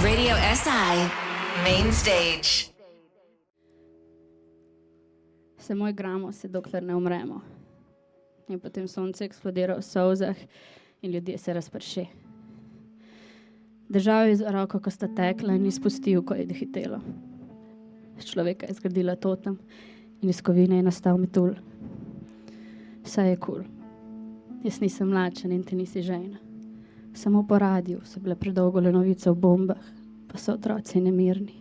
Radio SI Main Stage. Samo igramo se, dokler ne umremo. In potem sonce eksplodira v solzah in ljudje se razprši. Držal je za roko, ko sta tekla in izpustil, ko je dohitelo. Z človeka je zgradila totem in iz kovine je nastal metul. Vse je kul. Jaz nisem mlačen in ti nisi žena. Samo po radiju so bile predolgo le novice o bombah, pa so otroci nemirni.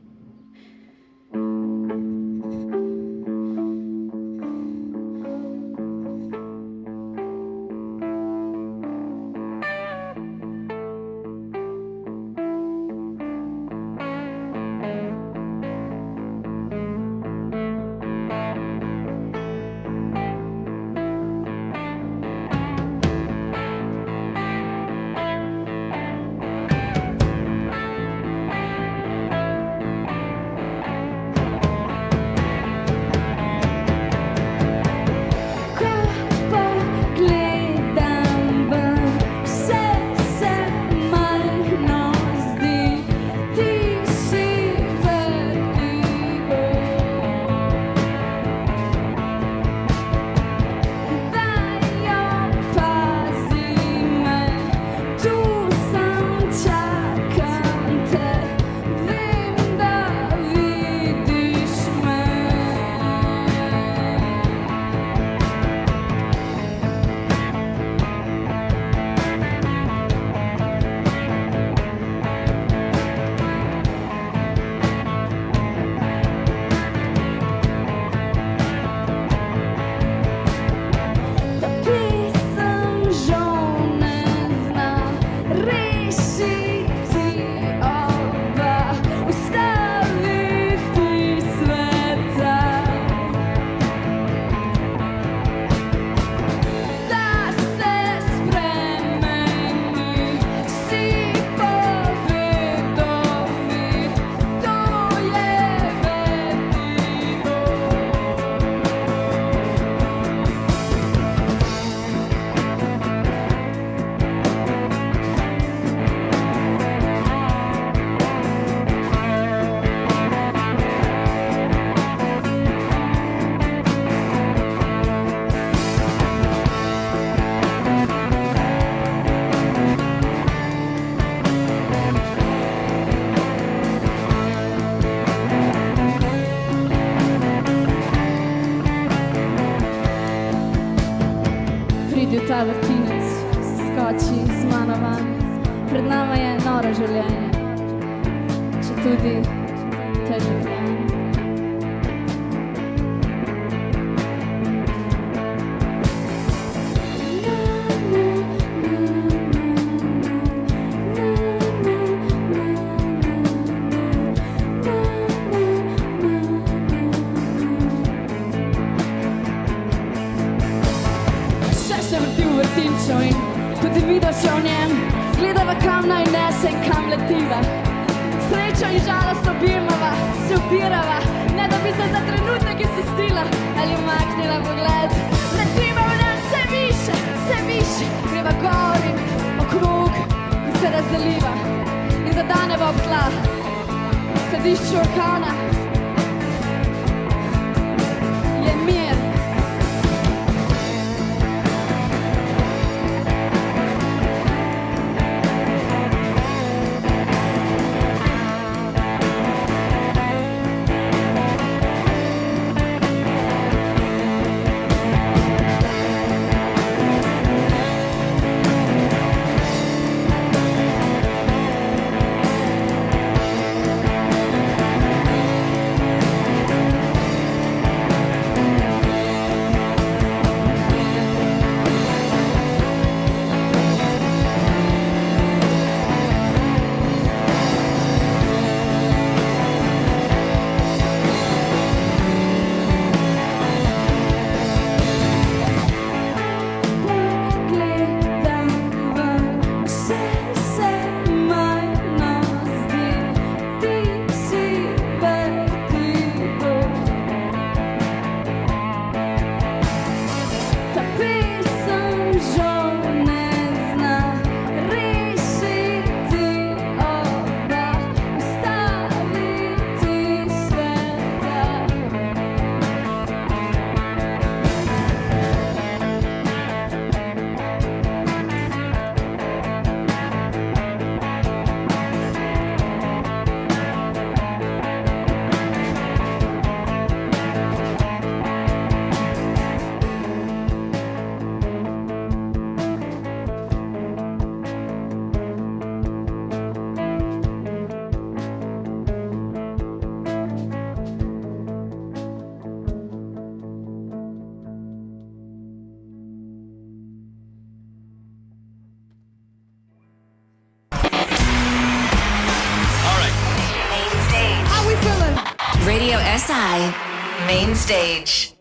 Ta vrtinec skoči z mano van. Pred nama je noro življenje, če tudi težko dejanje. Tudi videl si o njem, gledava kam naj nese in kam letiva. Sreča in žalost obimava, se upirava, ne da bi se za trenutek izsustila ali umaknila pogled. Letiva v nas vse više, greva gor in okrog, ko se razdeliva in zadaneva ob tla. V središču orkana je mir. SI Main Stage.